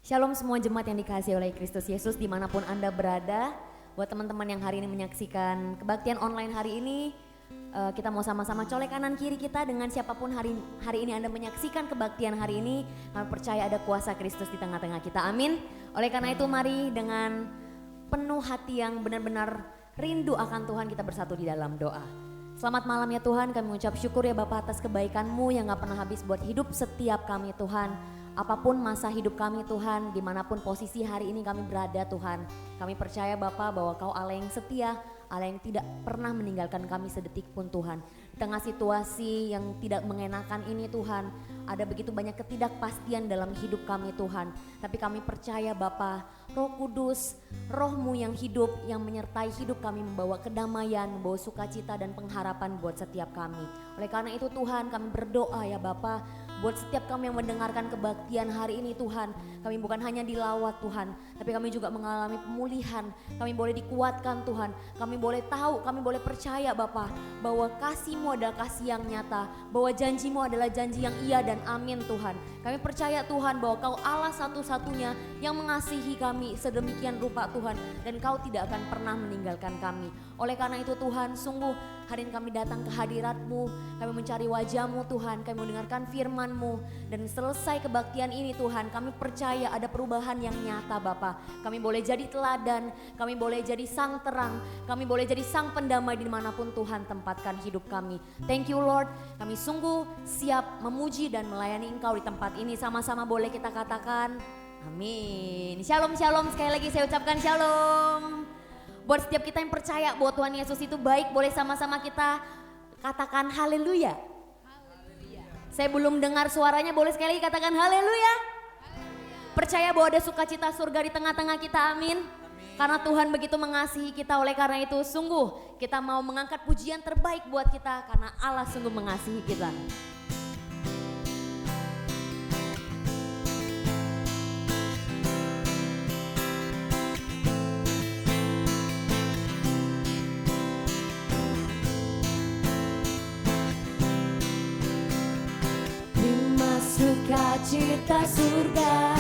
Shalom semua jemaat yang dikasihi oleh Kristus Yesus dimanapun Anda berada. Buat teman-teman yang hari ini menyaksikan kebaktian online hari ini, kita mau sama-sama colek kanan kiri kita dengan siapapun hari ini Anda menyaksikan kebaktian hari ini. Kami percaya ada kuasa Kristus di tengah-tengah kita, amin. Oleh karena itu mari dengan penuh hati yang benar-benar rindu akan Tuhan kita bersatu di dalam doa. Selamat malam ya Tuhan, kami mengucap syukur ya Bapa atas kebaikan-Mu yang gak pernah habis buat hidup setiap kami Tuhan. Apapun masa hidup kami Tuhan, dimanapun posisi hari ini kami berada Tuhan. Kami percaya Bapa bahwa Kau Allah yang setia, Allah yang tidak pernah meninggalkan kami sedetik pun Tuhan. Di tengah situasi yang tidak mengenakan ini Tuhan, ada begitu banyak ketidakpastian dalam hidup kami Tuhan. Tapi kami percaya Bapa, Roh Kudus, Roh-Mu yang hidup, yang menyertai hidup kami, membawa kedamaian, membawa sukacita dan pengharapan buat setiap kami. Oleh karena itu Tuhan, kami berdoa ya Bapa, buat setiap kami yang mendengarkan kebaktian hari ini Tuhan, kami bukan hanya dilawat Tuhan, tapi kami juga mengalami pemulihan. Kami boleh dikuatkan Tuhan, kami boleh tahu, kami boleh percaya Bapa, bahwa kasih-Mu adalah kasih yang nyata, bahwa janji-Mu adalah janji yang iya dan amin Tuhan. Kami percaya Tuhan bahwa Kau Allah satu-satunya yang mengasihi kami sedemikian rupa Tuhan, dan Kau tidak akan pernah meninggalkan kami. Oleh karena itu Tuhan, sungguh hari ini kami datang ke hadirat-Mu, kami mencari wajah-Mu Tuhan, kami mendengarkan firman-Mu, dan selesai kebaktian ini Tuhan, kami percaya ada perubahan yang nyata Bapa. Kami boleh jadi teladan, kami boleh jadi sang terang, kami boleh jadi sang pendamai dimanapun Tuhan tempatkan hidup kami. Thank you Lord, kami sungguh siap memuji dan melayani Engkau di tempat ini. Sama-sama boleh kita katakan amin. Shalom shalom, sekali lagi saya ucapkan shalom. Buat setiap kita yang percaya bahwa Tuhan Yesus itu baik, boleh sama-sama kita katakan haleluya. Saya belum dengar suaranya, boleh sekali lagi katakan haleluya. Percaya bahwa ada sukacita surga di tengah-tengah kita, amin. Karena Tuhan begitu mengasihi kita, oleh karena itu sungguh kita mau mengangkat pujian terbaik buat kita, karena Allah sungguh mengasihi kita. Sukacita surga,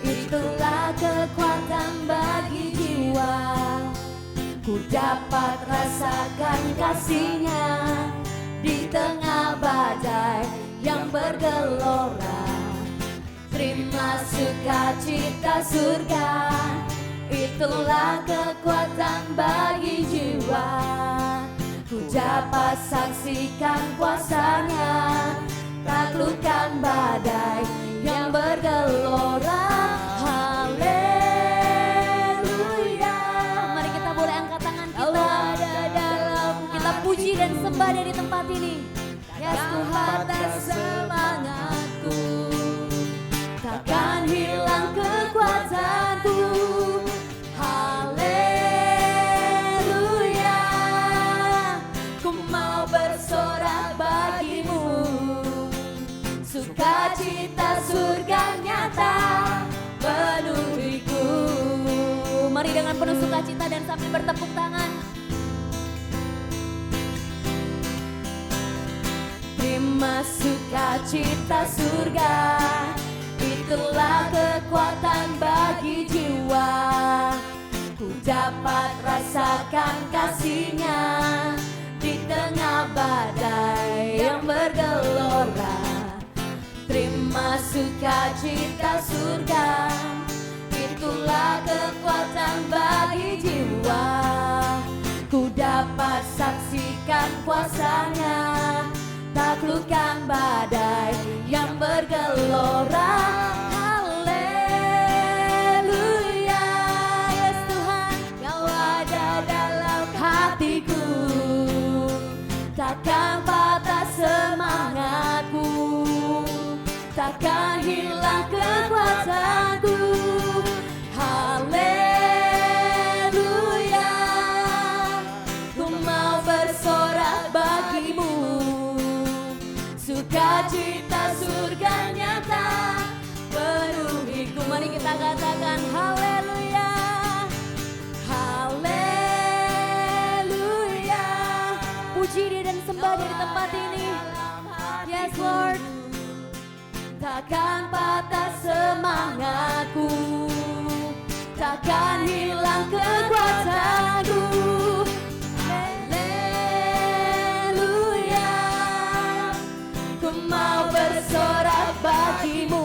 itulah kekuatan bagi jiwa. Ku dapat rasakan kasih-Nya di tengah badai yang bergelora. Terima sukacita surga, itulah kekuatan bagi jiwa. Ku dapat saksikan kuasa-Nya, taklukkan badai yang bergelora. Haleluya. Mari kita boleh angkat tangan kita, kita puji dan sembah dari tempat ini. Ya Tuhan, semangatku, takkan hilang kekuatanku. Haleluya. Ku mau bersorak bagimu, sukacita surga nyata penuhiku. Mari dengan penuh sukacita dan sambil bertepuk tangan. Terima sukacita surga, itulah kekuatan bagi jiwa. Ku dapat rasakan kasih-Nya di tengah badai yang bergelora. Terima sukacita surga, itulah kekuatan bagi jiwa. Ku dapat saksikan kuasa-Nya, taklukkan badai yang bergelora. Haleluya. Yes Tuhan, Kau ada dalam hatiku, takkan patah semangatku, takkan hilang kekuatanku. Haleluya. Ku mau bersorak bagimu, sukacita surga nyata penuhiku. Mari kita katakan haleluya. Haleluya. Puji Dia dan sembah dari tempat ini. Yes Lord. takkan patah semangatku, takkan hilang kekuatanku. Haleluya, ku mau bersorak bagimu,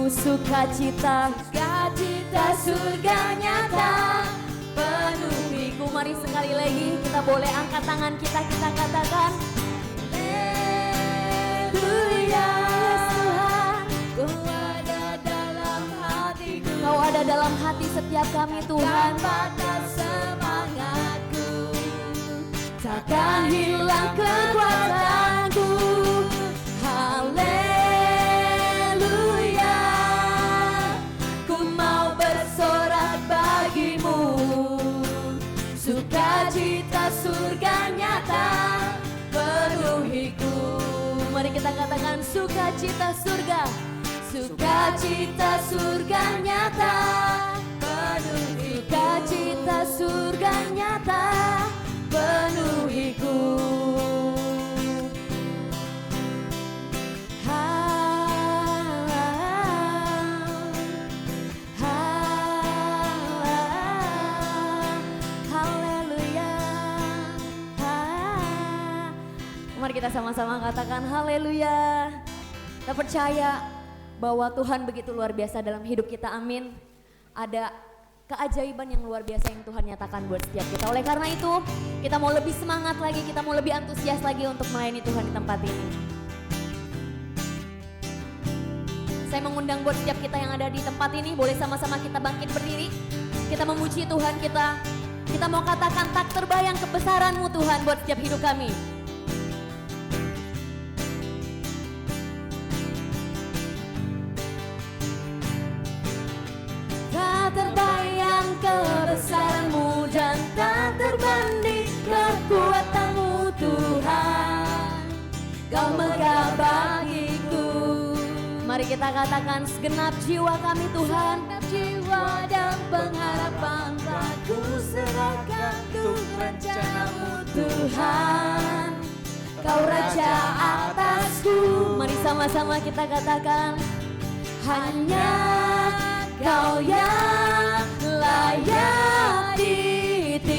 sukacita, sukacita surga nyata penuhiku. Mari sekali lagi kita boleh angkat tangan kita katakan Haleluya, Tuhan, Kau ada dalam hatiku, Kau ada dalam hati setiap kami Tuhan. takkan patah semangatku, takkan hilang kekuatanku. Haleluya, ku mau bersorak bagimu, sukacita surga nyata penuhiku. Mari kita katakan sukacita surga, Sukacita surga nyata penuhiku, sukacita surga nyata penuhiku. haleluya. Mari kita sama-sama katakan haleluya. Kita percaya bahwa Tuhan begitu luar biasa dalam hidup kita, amin. Ada keajaiban yang luar biasa yang Tuhan nyatakan buat setiap kita. Oleh karena itu, kita mau lebih semangat lagi, kita mau lebih antusias lagi untuk melayani Tuhan di tempat ini. Saya mengundang buat setiap kita yang ada di tempat ini, boleh sama-sama kita bangkit berdiri. Kita memuji Tuhan kita. Kita mau katakan tak terbayang kebesaran-Mu Tuhan buat setiap hidup kami. Tak terbayang kebesaran-Mu dan tak terbanding kekuatan-Mu Tuhan, Kau megah bagiku. Mari kita katakan segenap jiwa kami Tuhan. Segenap jiwa dan pengharapan telah ku serahkan untuk rencana-Mu Tuhan, Kau Raja atasku. Mari sama-sama kita katakan Hanya Kau yang layak ditinggikan.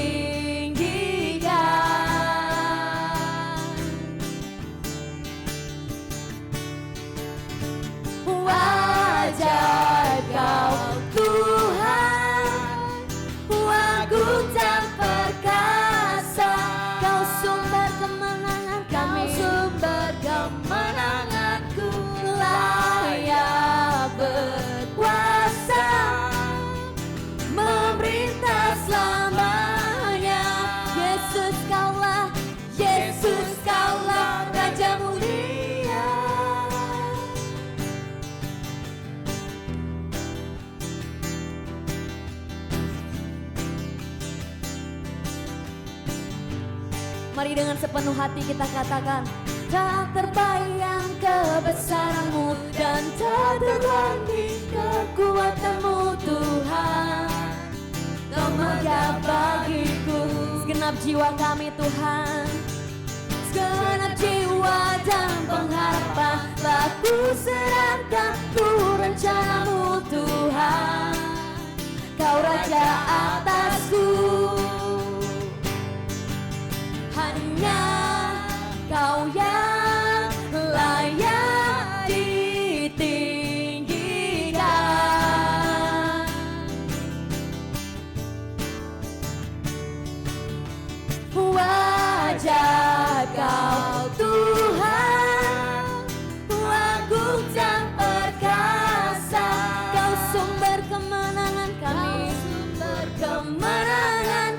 Wajah Kau Tuhan, agung dan perkasa, Kau sumber kemenangan kami, sumber kemenanganku, layak berkuasa, memerintah selamanya. Yesus Kaulah Raja mulia. Mari dengan sepenuh hati kita katakan Tak terbayang kebesaran-Mu dan tak terbanding kekuatan-Mu Tuhan, Kau megah bagiku. segenap jiwa kami Tuhan. Segenap jiwa dan pengharapan telah ku serahkan untuk rencana-Mu Tuhan, Kau Raja atasku. Hanya Kau yang layak ditinggikan. Wajah Kau Tuhan, agung dan perkasa, Kau sumber kemenangan kami, sumber kemenangan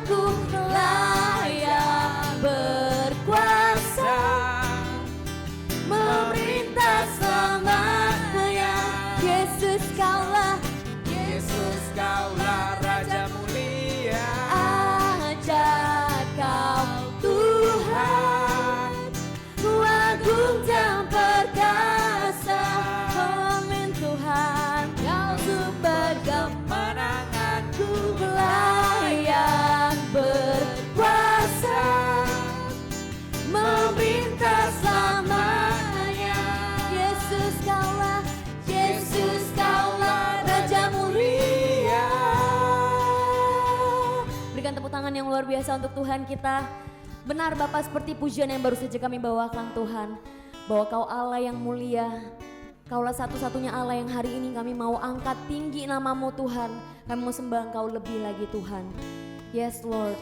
pujian yang luar biasa untuk Tuhan kita. Benar Bapak, seperti pujian yang baru saja kami bawakan Tuhan, bahwa Kau Allah yang mulia, Kaulah satu-satunya Allah yang hari ini kami mau angkat tinggi nama-Mu Tuhan. Kami mau sembah Engkau lebih lagi Tuhan. Yes Lord.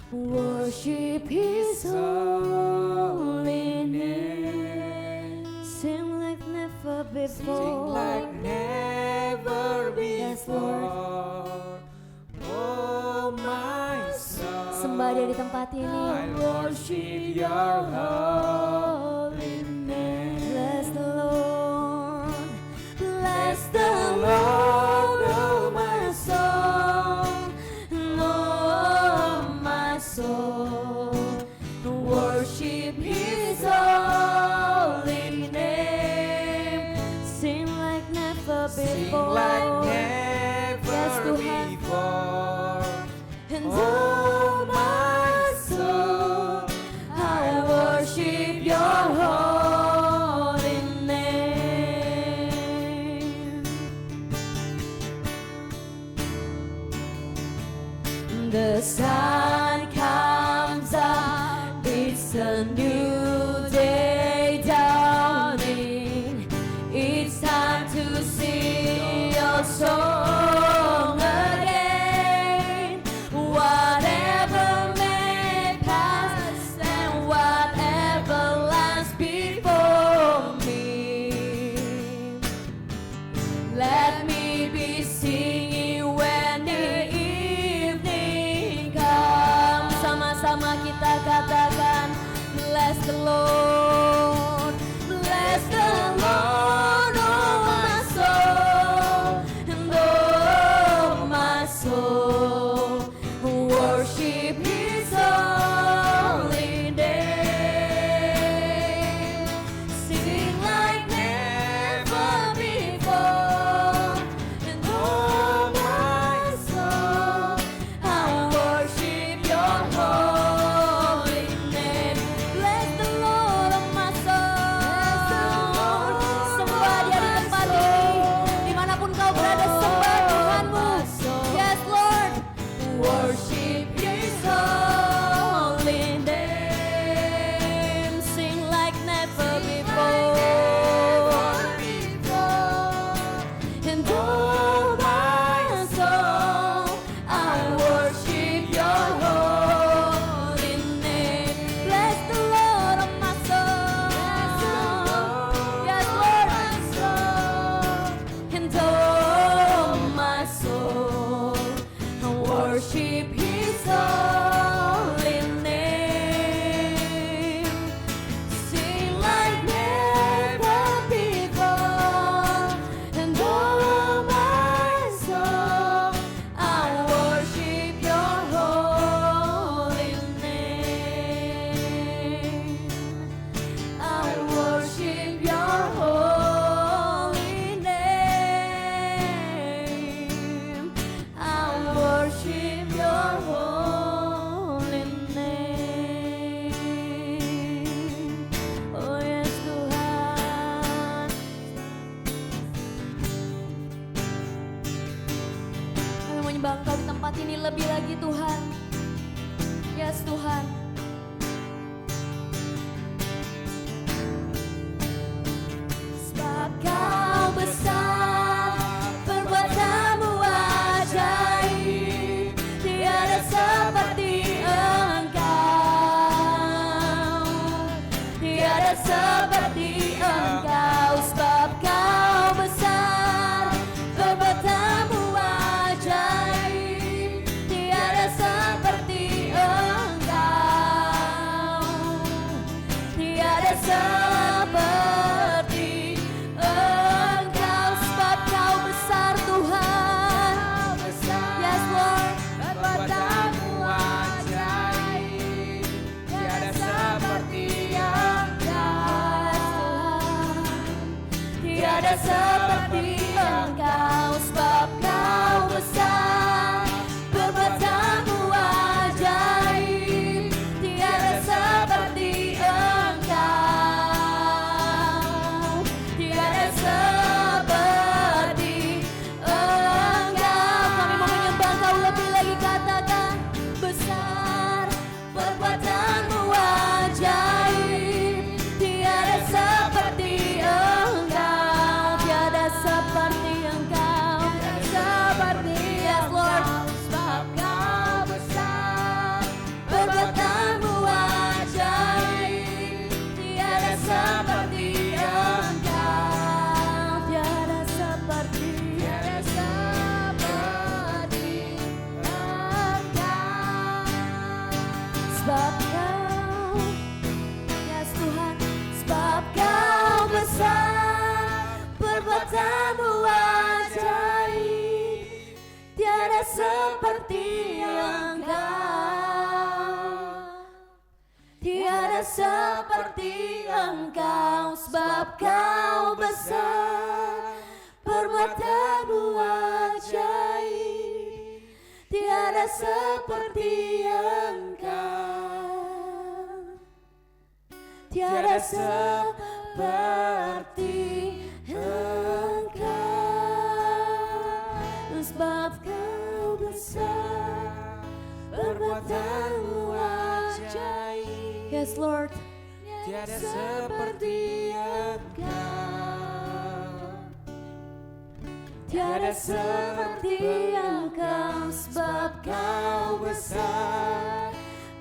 Worship His holy name. Sing like never before. Sing like never before. Oh my soul, Sembah Dia di tempat ini. I worship Your holy name. Bless the Lord. Bless the Lord, oh my soul, oh my soul. Worship His holy name. Sing like never Sing before. like Yes, never Tuhan. before. And Oh my soul, I worship Your holy name. The sun comes up, it's a new day dawning. It's time to sing Your song again. Whatever may pass and whatever lies before me, let me be singing when the evening comes. sama-sama kita katakan, bless the Lord. Bless the Lord, oh my soul, and oh my soul, worship His holy name. Sing like never before, and oh my soul, I worship Your holy name. Bless the Lord, oh my soul. Sembah Dia di tempat ini. Dimanapun kau berada, sembah Tuhanmu. Yes Lord. Worship His holy name. Sing like never before. And oh my soul, I worship Your holy name. Bless the Lord, oh my soul. Yes Lord. And oh my soul, I worship His holy name. Sing like never before, and oh my soul, I worship Your holy name. I worship Your holy name. I worship Your holy name. Oh yes Tuhan. Kami menyembah Engkau di tempat ini lebih lagi Tuhan. Yes Tuhan. Sebab Kau besar, perbuatan-Mu ajaib, tiada seperti Engkau, tiada seperti Engkau. Sebab Kau besar, perbuatan-Mu ajaib, tiada seperti Engkau, tiada seperti Engkau. Sebab Kau besar Tuhan. Yes Lord. Perbuatan-Mu ajaib, tiada seperti Engkau, tiada seperti Engkau. Sebab Kau besar, perbuatan-Mu sebab Kau, yes Tuhan, sebab Kau besar, perbuatanmu ajaib, tiada seperti Engkau, tiada seperti Engkau, sebab Kau besar, perbuatanmu ajaib, tiada seperti Engkau, tiada seperti Engkau, sebab Kau besar, perbuatanmu ajaib. Yes Lord, Tiada seperti Engkau, tiada seperti Engkau, sebab Kau besar,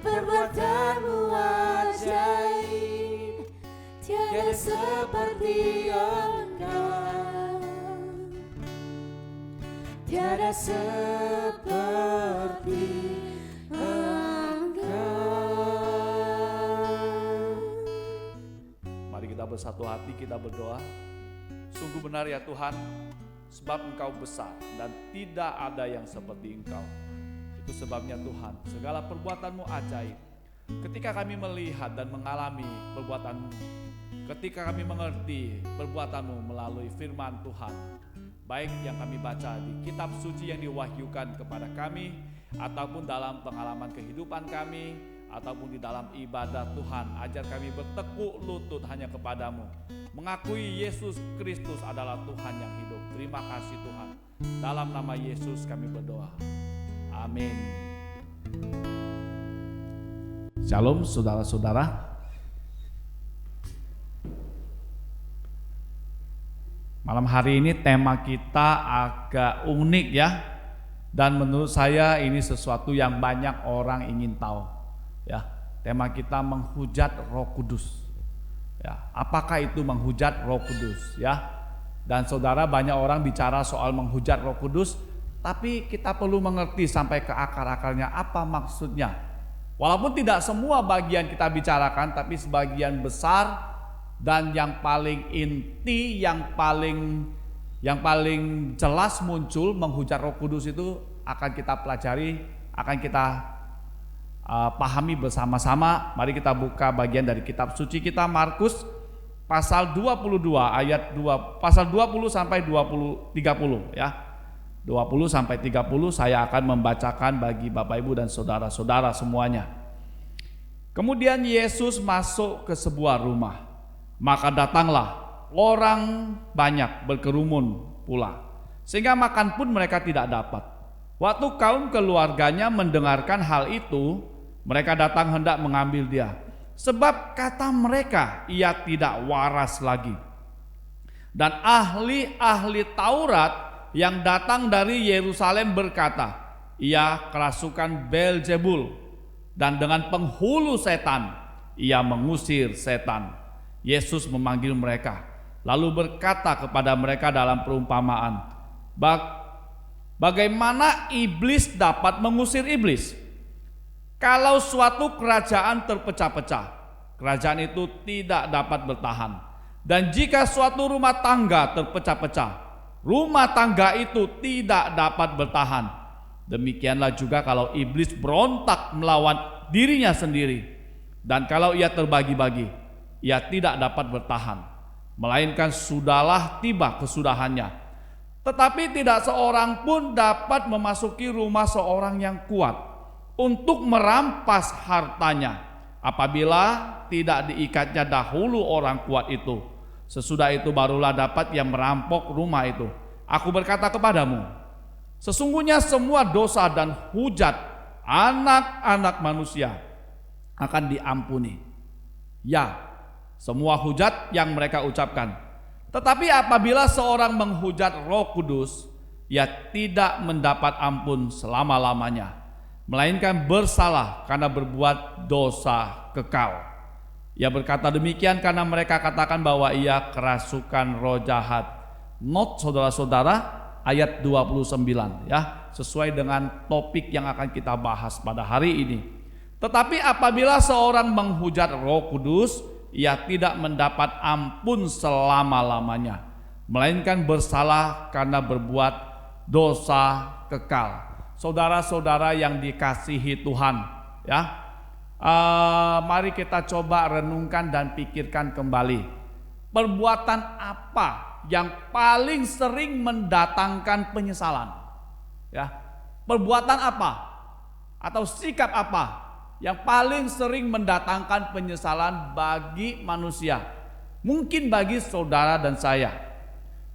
perbuatanmu ajaib, tiada seperti Engkau, tiada seperti Engkau. Mari kita bersatu hati, kita berdoa. Sungguh benar ya Tuhan, sebab Engkau besar dan tidak ada yang seperti Engkau. Itu sebabnya Tuhan, segala perbuatanmu ajaib. Ketika kami melihat dan mengalami perbuatanmu, ketika kami mengerti perbuatanmu melalui firman Tuhan, baik yang kami baca di kitab suci yang diwahyukan kepada kami, ataupun dalam pengalaman kehidupan kami, ataupun di dalam ibadah Tuhan, ajar kami bertekuk lutut hanya kepadamu, mengakui Yesus Kristus adalah Tuhan yang hidup. Terima kasih Tuhan, dalam nama Yesus kami berdoa, amin. Shalom saudara-saudara. Malam hari ini tema kita agak unik ya, dan menurut saya ini sesuatu yang banyak orang ingin tahu ya. Tema kita menghujat Roh Kudus ya. Apakah itu menghujat Roh Kudus ya? Dan saudara, banyak orang bicara soal menghujat Roh Kudus, tapi kita perlu mengerti sampai ke akar-akarnya apa maksudnya. Walaupun tidak semua bagian kita bicarakan, tapi sebagian besar dan yang paling inti, yang paling jelas muncul menghujat Roh Kudus itu akan kita pelajari, akan kita pahami bersama-sama. Mari kita buka bagian dari kitab suci kita, Markus pasal 22 ayat 2, pasal 20 sampai 30 ya. 20 sampai 30 saya akan membacakan bagi Bapak Ibu dan saudara-saudara semuanya. Kemudian Yesus masuk ke sebuah rumah, maka datanglah orang banyak berkerumun pula, sehingga makan pun mereka tidak dapat. Waktu kaum keluarganya mendengarkan hal itu, mereka datang hendak mengambil dia, sebab kata mereka ia tidak waras lagi. Dan ahli-ahli Taurat yang datang dari Yerusalem berkata, ia kerasukan Beelzebul, dan dengan penghulu setan ia mengusir setan. Yesus memanggil mereka, lalu berkata kepada mereka dalam perumpamaan, bagaimana iblis dapat mengusir iblis? Kalau suatu kerajaan terpecah-pecah, kerajaan itu tidak dapat bertahan. Dan jika suatu rumah tangga terpecah-pecah, rumah tangga itu tidak dapat bertahan. Demikianlah juga kalau iblis berontak melawan dirinya sendiri. Dan kalau ia terbagi-bagi, ia tidak dapat bertahan, melainkan sudahlah tiba kesudahannya. Tetapi tidak seorang pun dapat memasuki rumah seorang yang kuat untuk merampas hartanya, apabila tidak diikatnya dahulu orang kuat itu. Sesudah itu barulah dapat yang merampok rumah itu. Aku berkata kepadamu, sesungguhnya semua dosa dan hujat anak-anak manusia akan diampuni, ya, semua hujat yang mereka ucapkan. Tetapi apabila seorang menghujat Roh Kudus, ia tidak mendapat ampun selama-lamanya, melainkan bersalah karena berbuat dosa kekal. Ia berkata demikian karena mereka katakan bahwa ia kerasukan roh jahat. Not saudara-saudara, ayat 29 ya, sesuai dengan topik yang akan kita bahas pada hari ini. Tetapi apabila seorang menghujat Roh Kudus, ia tidak mendapat ampun selama-lamanya, melainkan bersalah karena berbuat dosa kekal. Saudara-saudara yang dikasihi Tuhan, ya, mari kita coba renungkan dan pikirkan kembali. Perbuatan apa yang paling sering mendatangkan penyesalan? Ya, perbuatan apa atau sikap apa yang paling sering mendatangkan penyesalan bagi manusia? Mungkin bagi saudara dan saya.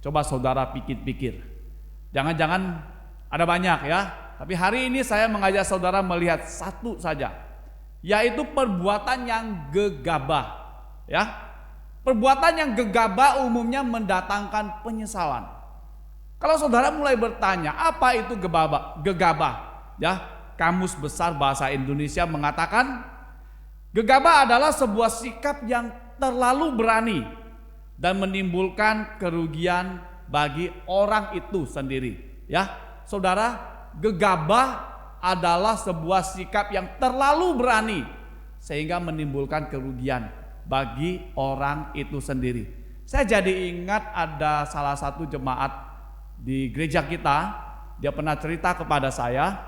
Coba saudara pikir-pikir. Jangan-jangan ada banyak ya. Tapi hari ini saya mengajak saudara melihat satu saja, yaitu perbuatan yang gegabah. Ya, perbuatan yang gegabah umumnya mendatangkan penyesalan. Kalau saudara mulai bertanya, apa itu gegabah? Ya, Kamus Besar Bahasa Indonesia mengatakan, gegabah adalah sebuah sikap yang terlalu berani dan menimbulkan kerugian bagi orang itu sendiri. Ya, saudara, gegabah adalah sebuah sikap yang terlalu berani sehingga menimbulkan kerugian bagi orang itu sendiri. Saya jadi ingat ada salah satu jemaat di gereja kita, dia pernah cerita kepada saya,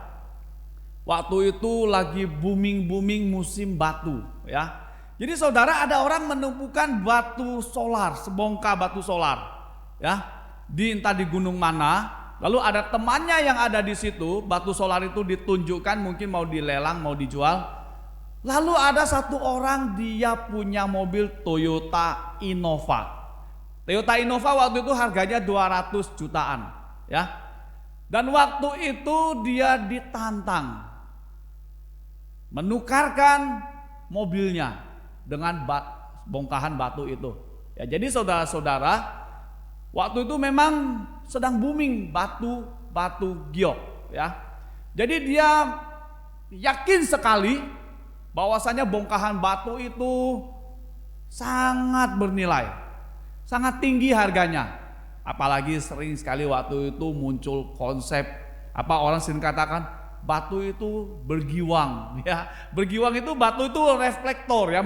waktu itu lagi booming musim batu, ya. Jadi saudara, ada orang menemukan batu solar, sebongkah batu solar, ya, entah di gunung mana. Lalu ada temannya yang ada di situ, batu solar itu ditunjukkan mungkin mau dilelang, mau dijual. Lalu ada satu orang, dia punya mobil Toyota Innova. Toyota Innova waktu itu harganya 200 jutaan, ya. Dan waktu itu dia ditantang menukarkan mobilnya dengan bongkahan batu itu. Ya, jadi saudara-saudara, waktu itu memang sedang booming batu giok, ya. Jadi dia yakin sekali bahwasanya bongkahan batu itu sangat bernilai, sangat tinggi harganya. Apalagi sering sekali waktu itu muncul konsep orang sering katakan batu itu bergiwang, ya. Bergiwang itu batu itu reflektor, ya,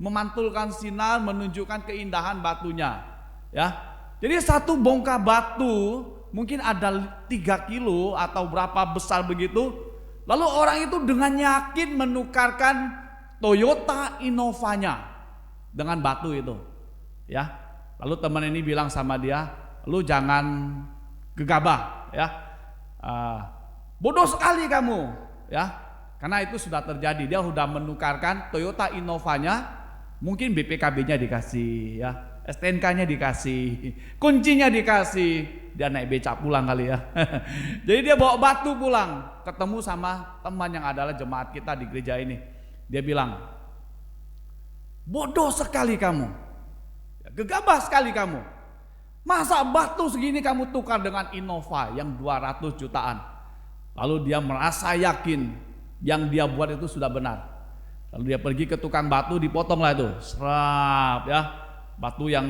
memantulkan sinar, menunjukkan keindahan batunya, ya. Jadi satu bongkah batu mungkin ada 3 kilo atau berapa besar begitu. Lalu orang itu dengan yakin menukarkan Toyota Innova-nya dengan batu itu, ya. Lalu teman ini bilang sama dia, lu jangan gegabah, ya. Bodoh sekali kamu, ya. Karena itu sudah terjadi, dia sudah menukarkan Toyota Innova-nya, mungkin BPKB-nya dikasih, ya. STNK-nya dikasih, kuncinya dikasih, dia naik becak pulang kali ya. Jadi dia bawa batu pulang, ketemu sama teman yang adalah jemaat kita di gereja ini. Dia bilang, bodoh sekali kamu, gegabah sekali kamu. Masa batu segini kamu tukar dengan Innova yang 200 jutaan. Lalu dia merasa yakin yang dia buat itu sudah benar. Lalu dia pergi ke tukang batu, dipotong lah itu, serap, ya. Batu yang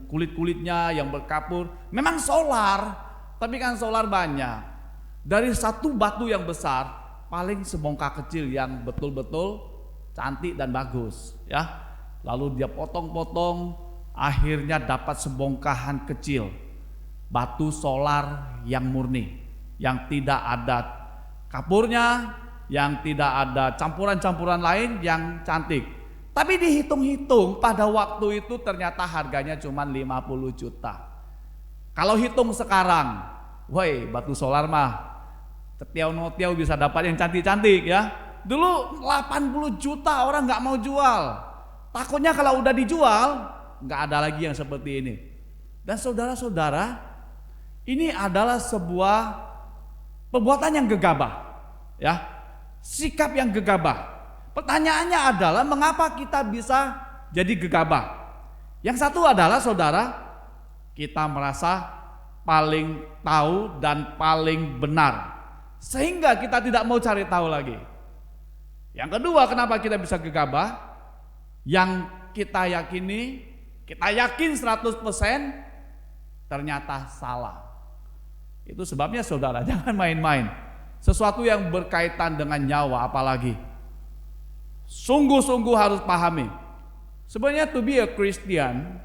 kulit-kulitnya yang berkapur, memang solar, tapi kan solar banyak. Dari satu batu yang besar, paling sebongkah kecil yang betul-betul cantik dan bagus, ya. Lalu dia potong-potong, akhirnya dapat sebongkahan kecil, batu solar yang murni, yang tidak ada kapurnya, yang tidak ada campuran-campuran lain, yang cantik. Tapi dihitung-hitung pada waktu itu ternyata harganya cuma 50 juta. Kalau hitung sekarang, woi, batu solar mah tetiau-notiau bisa dapat yang cantik-cantik, ya. Dulu 80 juta orang nggak mau jual. Takutnya kalau udah dijual nggak ada lagi yang seperti ini. Dan saudara-saudara, ini adalah sebuah perbuatan yang gegabah, ya. Sikap yang gegabah. Pertanyaannya adalah mengapa kita bisa jadi gegabah? Yang satu adalah saudara, kita merasa paling tahu dan paling benar, sehingga kita tidak mau cari tahu lagi. Yang kedua, kenapa kita bisa gegabah? Yang kita yakin 100% ternyata salah. Itu sebabnya saudara, jangan main-main. Sesuatu yang berkaitan dengan nyawa apalagi. sungguh-sungguh harus pahami. Sebenarnya to be a Christian,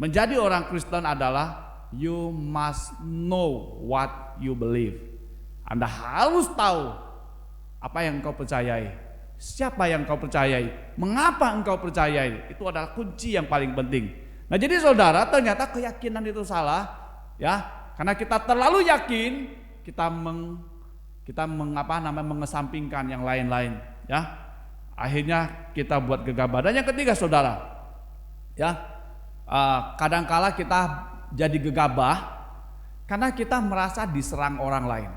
menjadi orang Kristen adalah you must know what you believe. Anda harus tahu apa yang engkau percayai, siapa yang engkau percayai, mengapa engkau percayai. Itu adalah kunci yang paling penting. Nah, jadi saudara, ternyata keyakinan itu salah, ya, karena kita terlalu yakin, kita mengesampingkan yang lain-lain, ya. Akhirnya kita buat gegabah. Dan yang ketiga, saudara, ya, kadangkala kita jadi gegabah karena kita merasa diserang orang lain.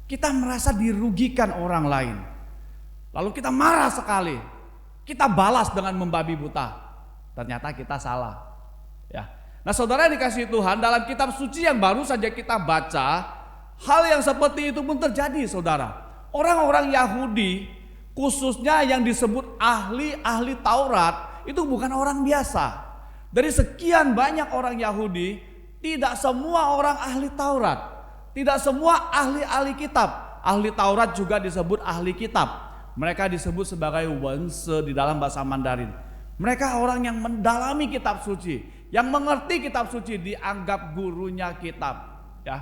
Kita merasa dirugikan orang lain. Lalu kita marah sekali. Kita balas dengan membabi buta. Ternyata kita salah. Ya. Nah, saudara yang dikasihi Tuhan, dalam kitab suci yang baru saja kita baca, hal yang seperti itu pun terjadi, saudara. Orang-orang Yahudi, khususnya yang disebut ahli-ahli Taurat, itu bukan orang biasa. Dari sekian banyak orang Yahudi, tidak semua orang ahli Taurat, tidak semua ahli-ahli kitab. Ahli Taurat juga disebut ahli kitab. Mereka disebut sebagai wense di dalam bahasa Mandarin. Mereka orang yang mendalami kitab suci, yang mengerti kitab suci, dianggap gurunya kitab, ya.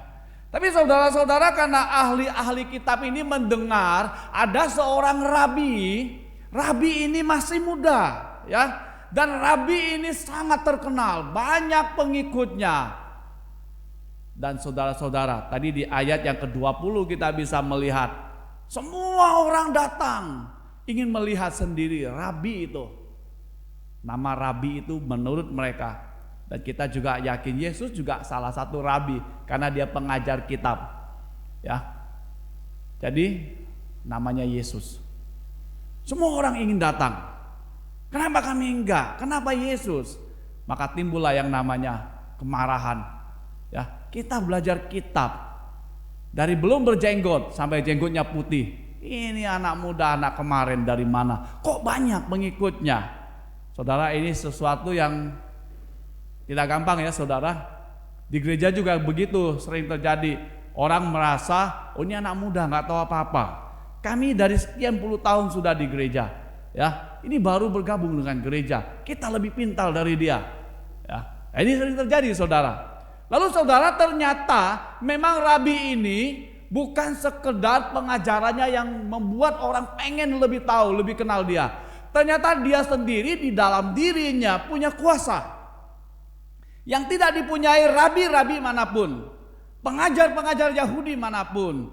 Tapi saudara-saudara, karena ahli-ahli kitab ini mendengar ada seorang rabi ini masih muda, ya. Dan rabi ini sangat terkenal, banyak pengikutnya. Dan saudara-saudara, tadi di ayat yang ke-20 kita bisa melihat semua orang datang ingin melihat sendiri rabi itu. Nama rabi itu menurut mereka, dan kita juga yakin Yesus juga salah satu rabi karena dia pengajar kitab, ya. Jadi namanya Yesus. Semua orang ingin datang. Kenapa kami enggak? Kenapa Yesus? Maka timbullah yang namanya kemarahan. Ya, kita belajar kitab dari belum berjenggot sampai jenggotnya putih. Ini anak muda, anak kemarin dari mana? Kok banyak pengikutnya? Saudara, ini sesuatu yang tidak gampang, ya saudara. Di gereja juga begitu sering terjadi. Orang merasa, oh ini anak muda nggak tahu apa-apa. Kami dari sekian puluh tahun sudah di gereja, ya. Ini baru bergabung dengan gereja. Kita lebih pintar dari dia, ya. Ini sering terjadi, saudara. Lalu saudara, ternyata memang rabi ini bukan sekedar pengajarannya yang membuat orang pengen lebih tahu, lebih kenal dia. Ternyata dia sendiri di dalam dirinya punya kuasa yang tidak dipunyai rabi-rabi manapun, pengajar-pengajar Yahudi manapun,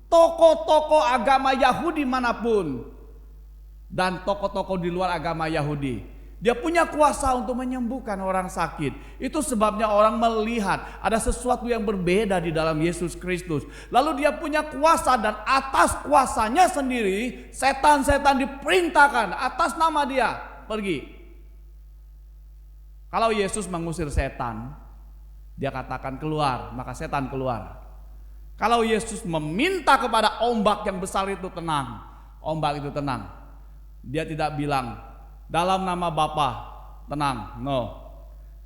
tokoh-tokoh agama Yahudi manapun, dan tokoh-tokoh di luar agama Yahudi. Dia punya kuasa untuk menyembuhkan orang sakit. Itu sebabnya orang melihat ada sesuatu yang berbeda di dalam Yesus Kristus. Lalu dia punya kuasa, dan atas kuasanya sendiri setan-setan diperintahkan atas nama dia pergi. Kalau Yesus mengusir setan, dia katakan keluar, maka setan keluar. Kalau Yesus meminta kepada ombak yang besar itu tenang, ombak itu tenang. Dia tidak bilang dalam nama Bapa tenang, no.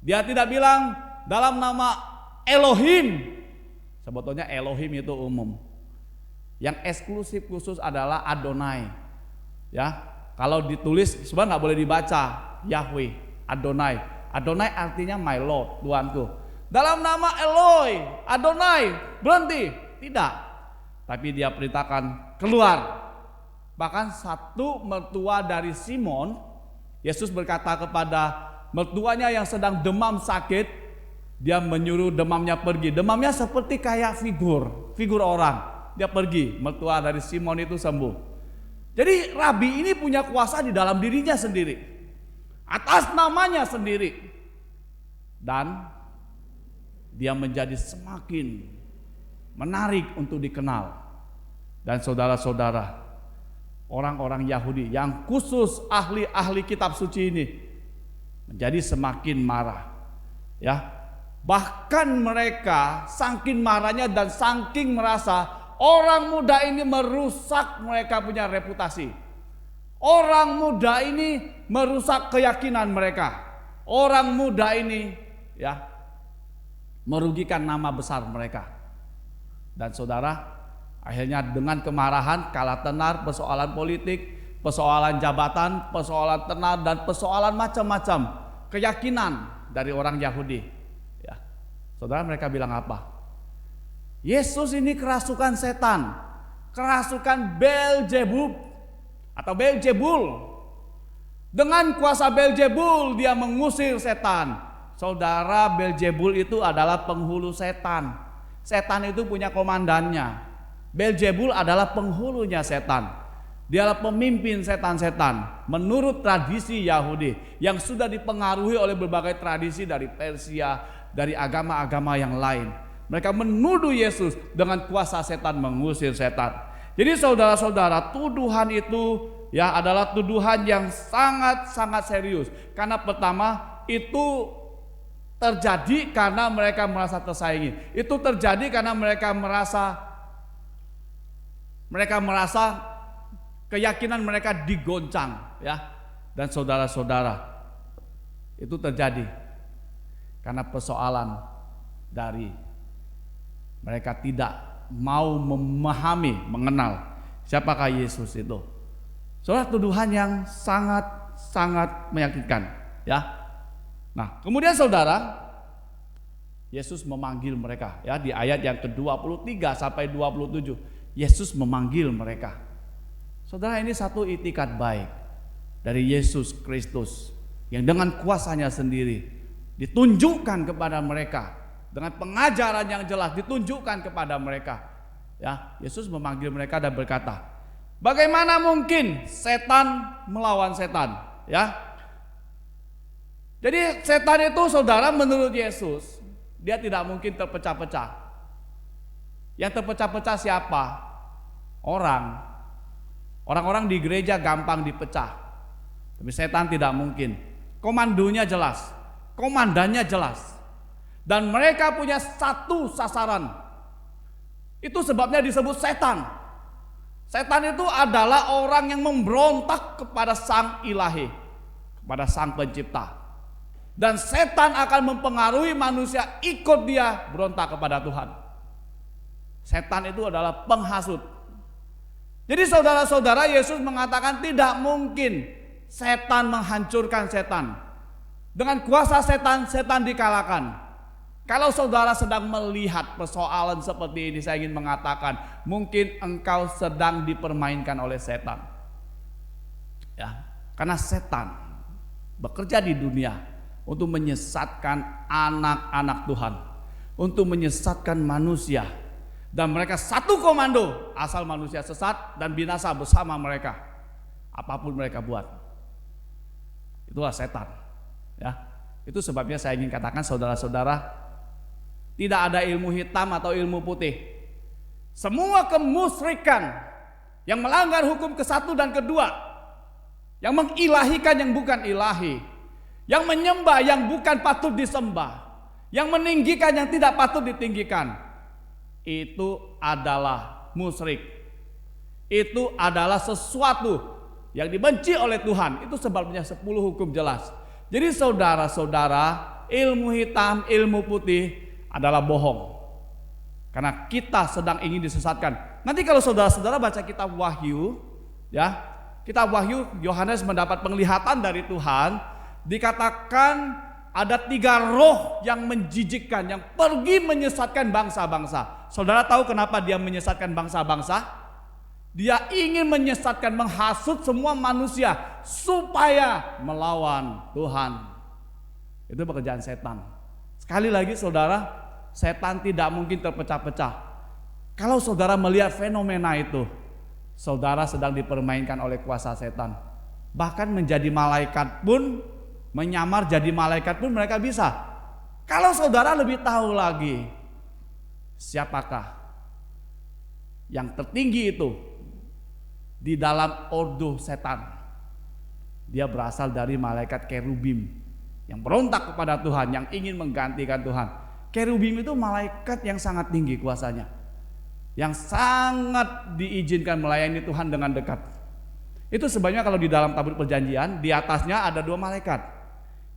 Dia tidak bilang dalam nama Elohim. Sebetulnya Elohim itu umum. Yang eksklusif khusus adalah Adonai. Ya, kalau ditulis sebenarnya nggak boleh dibaca Yahweh, Adonai. Adonai artinya my Lord, Tuanku. Dalam nama Eloi, Adonai, berhenti. Tidak. Tapi dia perintahkan keluar. Bahkan satu mertua dari Simon, Yesus berkata kepada mertuanya yang sedang demam sakit, dia menyuruh demamnya pergi. Demamnya seperti kayak figur orang. Dia pergi, mertua dari Simon itu sembuh. Jadi rabi ini punya kuasa di dalam dirinya sendiri, atas namanya sendiri. Dan dia menjadi semakin menarik untuk dikenal. Dan saudara-saudara, orang-orang Yahudi yang khusus ahli-ahli kitab suci ini menjadi semakin marah, ya. Bahkan mereka saking marahnya dan saking merasa orang muda ini merusak mereka punya reputasi. Orang muda ini merusak keyakinan mereka. Orang muda ini, ya, merugikan nama besar mereka. Dan saudara, akhirnya dengan kemarahan, kalah tenar persoalan politik, persoalan jabatan, persoalan ternak, dan persoalan macam-macam keyakinan dari orang Yahudi. Ya. Saudara, mereka bilang apa? Yesus ini kerasukan setan, kerasukan Beelzebub atau Beelzebul. Dengan kuasa Beelzebul dia mengusir setan. Saudara, Beelzebul itu adalah penghulu setan. Setan itu punya komandannya. Beelzebul adalah penghulunya setan. Dia adalah pemimpin setan-setan menurut tradisi Yahudi yang sudah dipengaruhi oleh berbagai tradisi dari Persia, dari agama-agama yang lain. Mereka menuduh Yesus dengan kuasa setan mengusir setan. Jadi saudara-saudara, tuduhan itu ya adalah tuduhan yang sangat-sangat serius. Karena pertama itu terjadi karena mereka merasa tersaingi. Itu terjadi karena mereka merasa keyakinan mereka digoncang, ya. Dan saudara-saudara, itu terjadi karena persoalan dari mereka tidak mau memahami, mengenal siapakah Yesus itu. Saudara, tuduhan yang sangat meyakinkan, ya. Nah, kemudian saudara, Yesus memanggil mereka, ya, di ayat yang ke-23 sampai 27. Yesus memanggil mereka. Saudara, ini satu itikat baik dari Yesus Kristus yang dengan kuasanya sendiri ditunjukkan kepada mereka, dengan pengajaran yang jelas ditunjukkan kepada mereka. Ya, Yesus memanggil mereka dan berkata, bagaimana mungkin setan melawan setan? Ya, jadi setan itu, saudara, menurut Yesus dia tidak mungkin terpecah-pecah. Yang terpecah-pecah siapa? Orang-orang di gereja gampang dipecah, tapi setan tidak mungkin. Komandonya jelas, komandannya jelas, dan mereka punya satu sasaran. Itu sebabnya disebut setan. Setan itu adalah orang yang memberontak kepada Sang Ilahi, kepada Sang Pencipta. Dan setan akan mempengaruhi manusia ikut dia berontak kepada Tuhan. Setan itu adalah penghasut. Jadi saudara-saudara, Yesus mengatakan tidak mungkin setan menghancurkan setan. Dengan kuasa setan, setan dikalahkan. Kalau saudara sedang melihat persoalan seperti ini, saya ingin mengatakan mungkin engkau sedang dipermainkan oleh setan. Ya, karena setan bekerja di dunia untuk menyesatkan anak-anak Tuhan, untuk menyesatkan manusia. Dan mereka satu komando, asal manusia sesat dan binasa bersama mereka. Apapun mereka buat, itulah setan. Ya, itu sebabnya saya ingin katakan, saudara-saudara, tidak ada ilmu hitam atau ilmu putih. Semua kemusyrikan yang melanggar hukum ke-1 dan ke-2, yang mengilahikan yang bukan ilahi, yang menyembah yang bukan patut disembah, yang meninggikan yang tidak patut ditinggikan, itu adalah musyrik. Itu adalah sesuatu yang dibenci oleh Tuhan. Itu sebabnya 10 hukum jelas. Jadi saudara-saudara, ilmu hitam, ilmu putih adalah bohong. Karena kita sedang ingin disesatkan. Nanti kalau saudara-saudara baca kitab Wahyu, ya, kitab Wahyu, Yohanes mendapat penglihatan dari Tuhan, dikatakan ada 3 roh yang menjijikkan, yang pergi menyesatkan bangsa-bangsa. Saudara tahu kenapa dia menyesatkan bangsa-bangsa? Dia ingin menyesatkan, menghasut semua manusia supaya melawan Tuhan. Itu pekerjaan setan. Sekali lagi saudara, setan tidak mungkin terpecah-pecah. Kalau saudara melihat fenomena itu, saudara sedang dipermainkan oleh kuasa setan. Bahkan menjadi malaikat pun, menyamar jadi malaikat pun mereka bisa. Kalau saudara lebih tahu lagi, siapakah yang tertinggi itu di dalam ordo setan? Dia berasal dari malaikat kerubim yang berontak kepada Tuhan, yang ingin menggantikan Tuhan. Kerubim itu malaikat yang sangat tinggi kuasanya, yang sangat diizinkan melayani Tuhan dengan dekat. Itu sebabnya kalau di dalam tabut perjanjian, di atasnya ada 2 malaikat.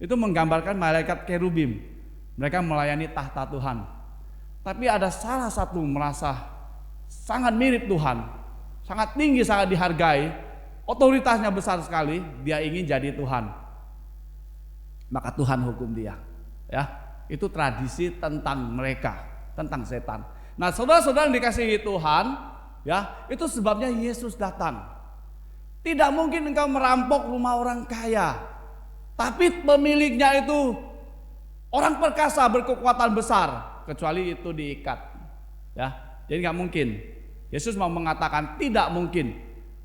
Itu menggambarkan malaikat kerubim. Mereka melayani tahta Tuhan. Tapi ada salah satu merasa sangat mirip Tuhan, sangat tinggi, sangat dihargai. otoritasnya besar sekali, dia ingin jadi Tuhan. Maka Tuhan hukum dia. Ya, itu tradisi tentang mereka, tentang setan. Nah, saudara-saudara yang dikasihi Tuhan, ya, itu sebabnya Yesus datang. Tidak mungkin engkau merampok rumah orang kaya, tapi pemiliknya itu orang perkasa berkekuatan besar, kecuali itu diikat. Ya, jadi nggak mungkin. Yesus mau mengatakan tidak mungkin.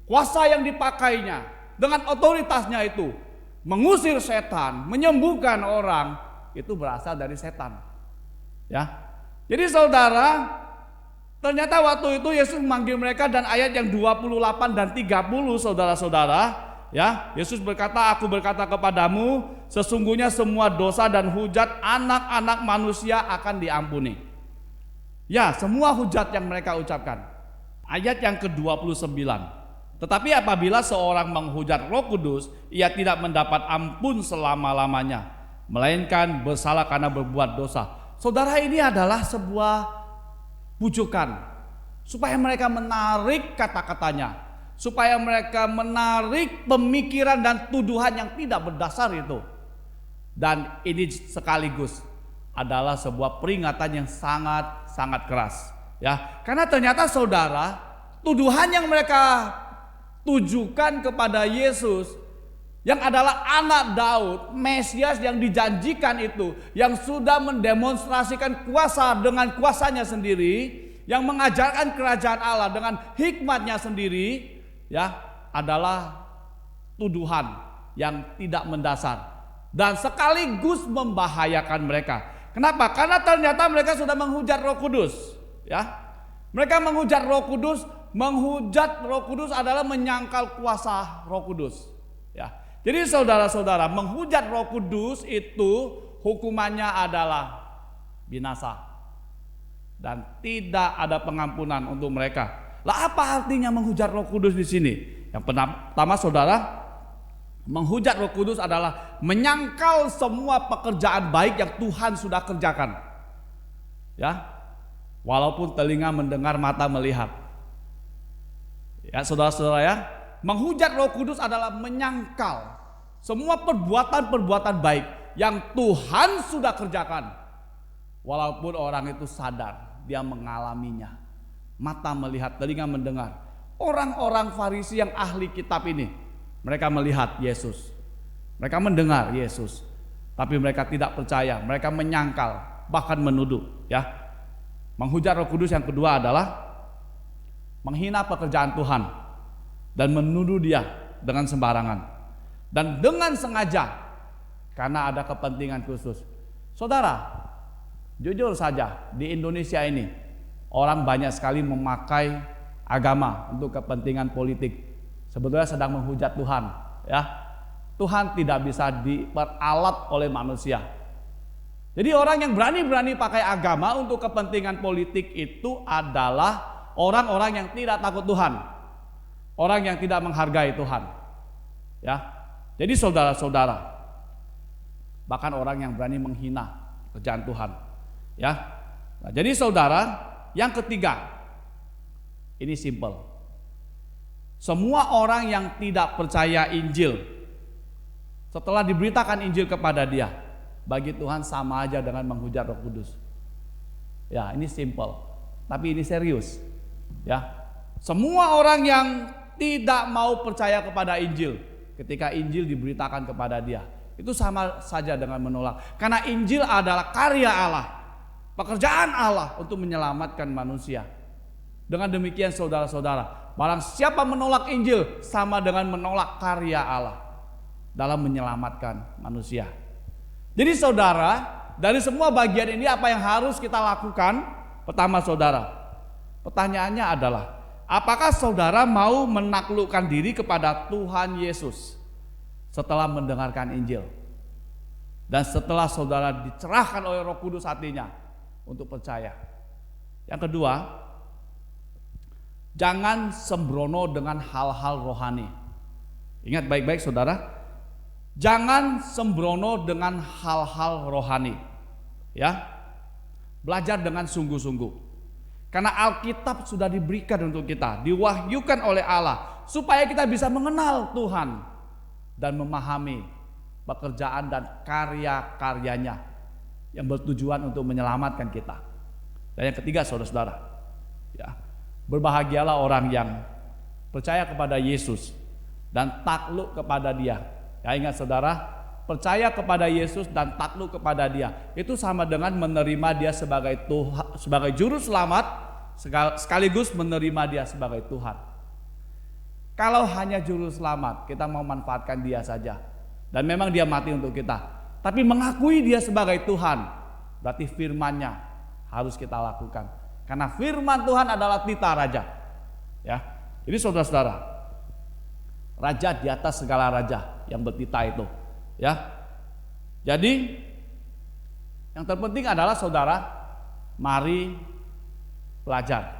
Kuasa yang dipakainya dengan otoritasnya itu mengusir setan, menyembuhkan orang, itu berasal dari setan. Ya. Jadi saudara, ternyata waktu itu Yesus memanggil mereka dan ayat yang 28 dan 30 saudara-saudara, ya, Yesus berkata, aku berkata kepadamu, sesungguhnya semua dosa dan hujat anak-anak manusia akan diampuni. Ya, semua hujat yang mereka ucapkan. Ayat yang ke-29. Tetapi apabila seorang menghujat Roh Kudus, ia tidak mendapat ampun selama-lamanya, melainkan bersalah karena berbuat dosa. Saudara, ini adalah sebuah bujukan supaya mereka menarik kata-katanya, supaya mereka menarik pemikiran dan tuduhan yang tidak berdasar itu. Dan ini sekaligus adalah sebuah peringatan yang sangat-sangat keras. Ya, karena ternyata saudara, tuduhan yang mereka tujukan kepada Yesus yang adalah anak Daud, Mesias yang dijanjikan itu, yang sudah mendemonstrasikan kuasa dengan kuasanya sendiri, yang mengajarkan kerajaan Allah dengan hikmatnya sendiri, ya, adalah tuduhan yang tidak mendasar dan sekaligus membahayakan mereka. Kenapa? Karena ternyata mereka sudah menghujat Roh Kudus. Ya, mereka menghujat Roh Kudus. Menghujat Roh Kudus adalah menyangkal kuasa Roh Kudus. Ya, jadi saudara-saudara, menghujat Roh Kudus itu hukumannya adalah binasa dan tidak ada pengampunan untuk mereka. Lah, apa artinya menghujat Roh Kudus di sini? Yang pertama, saudara, menghujat Roh Kudus adalah menyangkal semua pekerjaan baik yang Tuhan sudah kerjakan. Ya. Walaupun telinga mendengar, mata melihat. Ya, saudara-saudara, ya, menghujat Roh Kudus adalah menyangkal semua perbuatan-perbuatan baik yang Tuhan sudah kerjakan. Walaupun orang itu sadar dia mengalaminya. Mata melihat, telinga mendengar. Orang-orang Farisi yang ahli kitab ini, mereka melihat Yesus. Mereka mendengar Yesus, tapi mereka tidak percaya, mereka menyangkal, bahkan menuduh, ya. Menghujat Roh Kudus yang kedua adalah menghina pekerjaan Tuhan dan menuduh dia dengan sembarangan dan dengan sengaja karena ada kepentingan khusus. Saudara, jujur saja di Indonesia ini orang banyak sekali memakai agama untuk kepentingan politik. Sebetulnya sedang menghujat Tuhan, ya. Tuhan tidak bisa diperalat oleh manusia. Jadi orang yang berani-berani pakai agama untuk kepentingan politik itu adalah orang-orang yang tidak takut Tuhan. Orang yang tidak menghargai Tuhan. Ya. Jadi saudara-saudara, bahkan orang yang berani menghina kerjaan Tuhan. Ya. Nah, jadi saudara, yang ketiga, ini simple. Semua orang yang tidak percaya Injil, setelah diberitakan Injil kepada dia, bagi Tuhan sama aja dengan menghujat Roh Kudus. Ya, ini simple, tapi ini serius. Ya, semua orang yang tidak mau percaya kepada Injil, ketika Injil diberitakan kepada dia, itu sama saja dengan menolak. Karena Injil adalah karya Allah, pekerjaan Allah untuk menyelamatkan manusia. Dengan demikian saudara-saudara, barang siapa menolak Injil sama dengan menolak karya Allah dalam menyelamatkan manusia. Jadi saudara, dari semua bagian ini apa yang harus kita lakukan? Pertama saudara, pertanyaannya adalah, apakah saudara mau menaklukkan diri kepada Tuhan Yesus setelah mendengarkan Injil? Dan setelah saudara dicerahkan oleh Roh Kudus hatinya untuk percaya. Yang kedua, jangan sembrono dengan hal-hal rohani. Ingat baik-baik saudara, jangan sembrono dengan hal-hal rohani. Ya, belajar dengan sungguh-sungguh. Karena Alkitab sudah diberikan untuk kita, diwahyukan oleh Allah supaya kita bisa mengenal Tuhan dan memahami pekerjaan dan karya-karyanya yang bertujuan untuk menyelamatkan kita. Dan yang ketiga, saudara-saudara, ya, berbahagialah orang yang percaya kepada Yesus dan takluk kepada Dia. Ya, ingat saudara, percaya kepada Yesus dan takluk kepada Dia itu sama dengan menerima Dia sebagai Tuhan, sebagai juru selamat, sekaligus menerima Dia sebagai Tuhan. Kalau hanya juru selamat, kita mau manfaatkan Dia saja, dan memang Dia mati untuk kita, tapi mengakui Dia sebagai Tuhan, berarti firman-Nya harus kita lakukan, karena firman Tuhan adalah tita raja. Ya, jadi saudara-saudara, raja di atas segala raja yang bertita itu. Ya, jadi yang terpenting adalah saudara, mari belajar.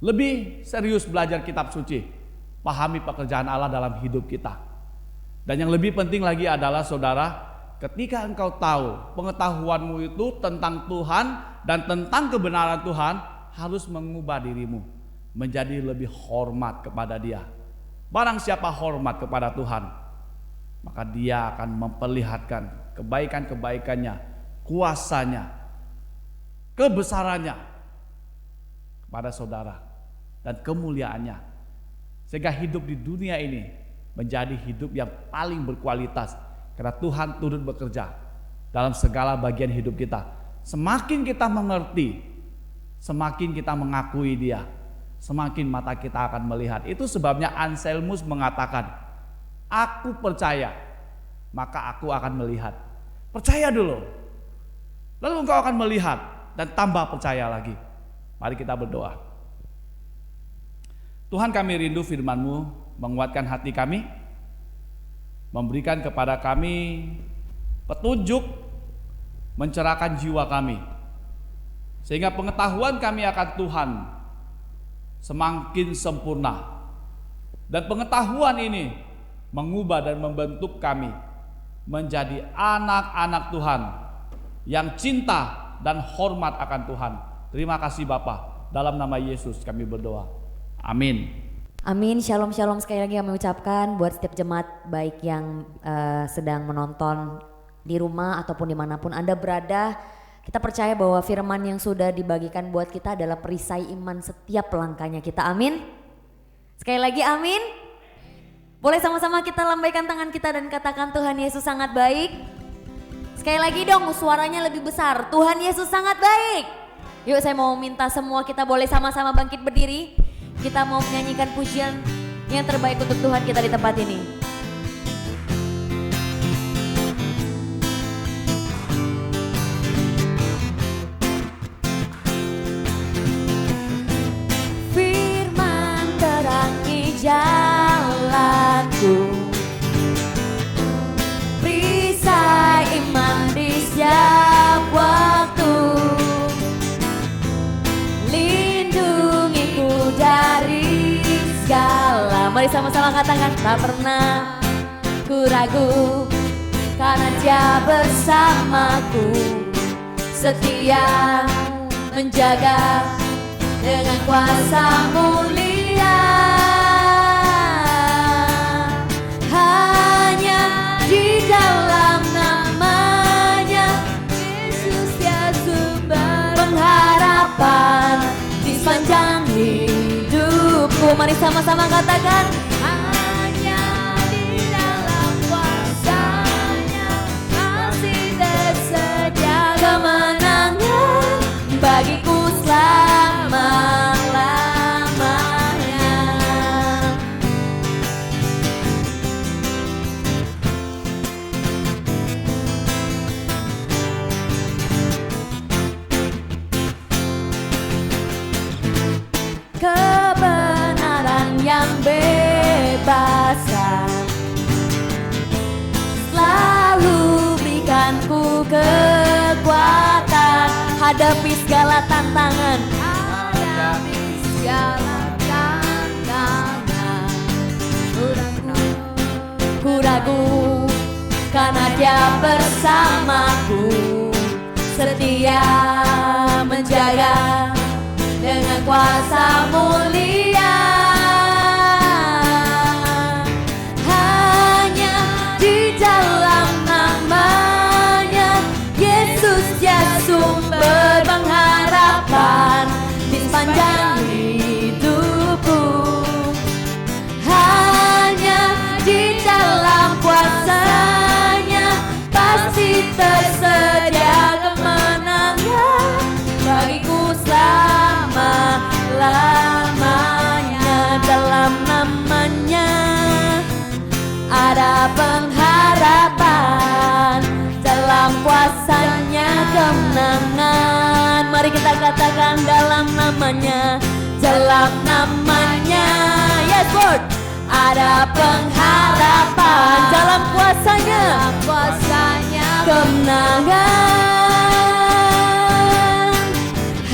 Lebih serius belajar kitab suci. Pahami pekerjaan Allah dalam hidup kita. Dan yang lebih penting lagi adalah saudara, ketika engkau tahu pengetahuanmu itu tentang Tuhan dan tentang kebenaran Tuhan, harus mengubah dirimu menjadi lebih hormat kepada Dia. Barang siapa hormat kepada Tuhan, maka Dia akan memperlihatkan kebaikan-kebaikannya, kuasanya, kebesarannya kepada saudara, dan kemuliaannya. Sehingga hidup di dunia ini menjadi hidup yang paling berkualitas, karena Tuhan turut bekerja dalam segala bagian hidup kita. Semakin kita mengerti, semakin kita mengakui Dia, semakin mata kita akan melihat. Itu sebabnya Anselmus mengatakan, aku percaya, maka aku akan melihat. Percaya dulu, lalu engkau akan melihat dan tambah percaya lagi. Mari kita berdoa. Tuhan, kami rindu firman-Mu menguatkan hati kami, memberikan kepada kami petunjuk, mencerahkan jiwa kami, sehingga pengetahuan kami akan Tuhan semakin sempurna. Dan pengetahuan ini mengubah dan membentuk kami menjadi anak-anak Tuhan yang cinta dan hormat akan Tuhan. Terima kasih Bapa, dalam nama Yesus kami berdoa. Amin. Amin. Shalom shalom, sekali lagi kami ucapkan buat setiap jemaat, baik yang sedang menonton di rumah ataupun dimanapun Anda berada. Kita percaya bahwa firman yang sudah dibagikan buat kita adalah perisai iman setiap langkahnya kita. Amin. Sekali lagi amin. Boleh sama-sama kita lambaikan tangan kita dan katakan Tuhan Yesus sangat baik. Sekali lagi dong, suaranya lebih besar. Tuhan Yesus sangat baik. Yuk, saya mau minta semua kita boleh sama-sama bangkit berdiri. Kita mau menyanyikan pujian yang terbaik untuk Tuhan kita di tempat ini. Firman terangi jalanku, perisai iman di setiap waktu, lindungiku dari segala. Mari sama-sama katakan, tak pernah ku ragu, karena Dia bersamaku, setia menjaga dengan kuasa mulia. Hanya di dalam nama-Nya Yesus Dia sumber pengharapan di sepanjang hidupku. Mari sama-sama katakan, hanya di dalam kuasa-Nya masih tersedia kemenangan bagiku selama-lamanya. Kebenaran yang bebaskan selalu berikanku kekuatan hadapi segala tantangan, hadapi segala tantangan. Ku ragu, karena Dia bersamaku, setia menjaga dengan kuasa mulia. katakan dalam namanya, dalam namanya, yes Lord, ada pengharapan, dalam kuasanya, kemenangan.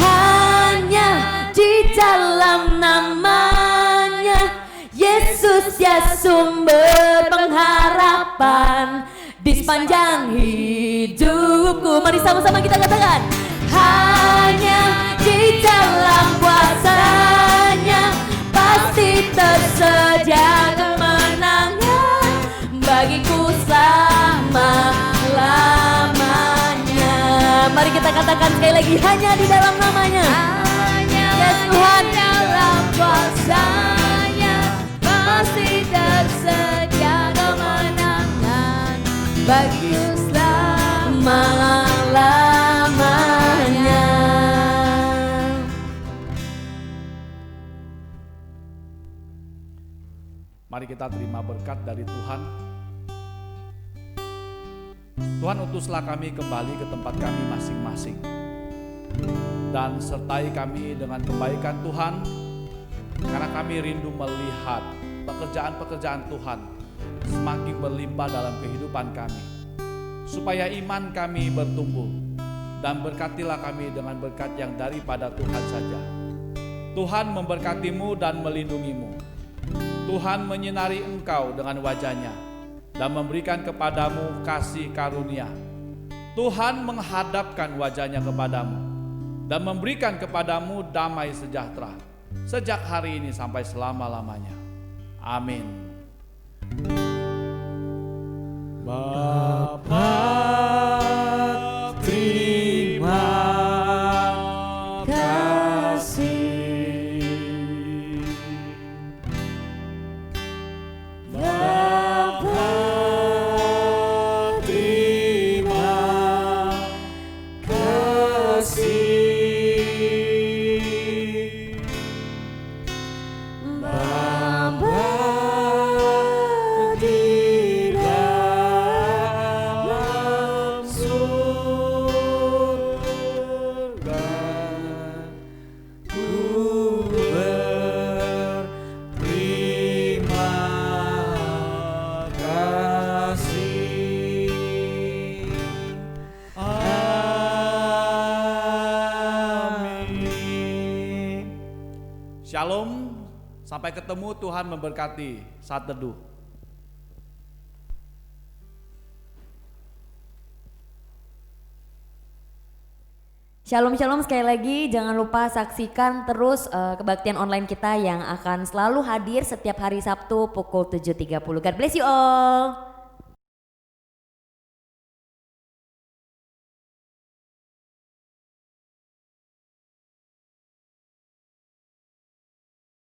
Hanya di dalam namanya, Yesus ya sumber pengharapan di sepanjang hidupku. Mari sama-sama kita katakan, hanya di dalam kuasanya pasti tersedia kemenangan bagiku selama-lamanya. Mari kita katakan sekali lagi, hanya di dalam namanya, ya Tuhan, dalam kuasanya pasti tersedia kemenangan bagiku selama-lamanya. Mari kita terima berkat dari Tuhan. Tuhan, utuslah kami kembali ke tempat kami masing-masing, dan sertai kami dengan kebaikan Tuhan, karena kami rindu melihat pekerjaan-pekerjaan Tuhan semakin berlimpah dalam kehidupan kami, supaya iman kami bertumbuh, dan berkatilah kami dengan berkat yang daripada Tuhan saja. Tuhan memberkatimu dan melindungimu. Tuhan menyinari engkau dengan wajah-Nya dan memberikan kepadamu kasih karunia. Tuhan menghadapkan wajah-Nya kepadamu dan memberikan kepadamu damai sejahtera sejak hari ini sampai selama-lamanya. Amin. Bapa, terima kasih. Bapa, terima kasih. Bapa di dalam surga, ku berterima kasih. Amin. Shalom, sampai ketemu. Tuhan memberkati. Saat teduh. Shalom shalom, sekali lagi jangan lupa saksikan terus kebaktian online kita yang akan selalu hadir setiap hari Sabtu pukul 7.30. God bless you all.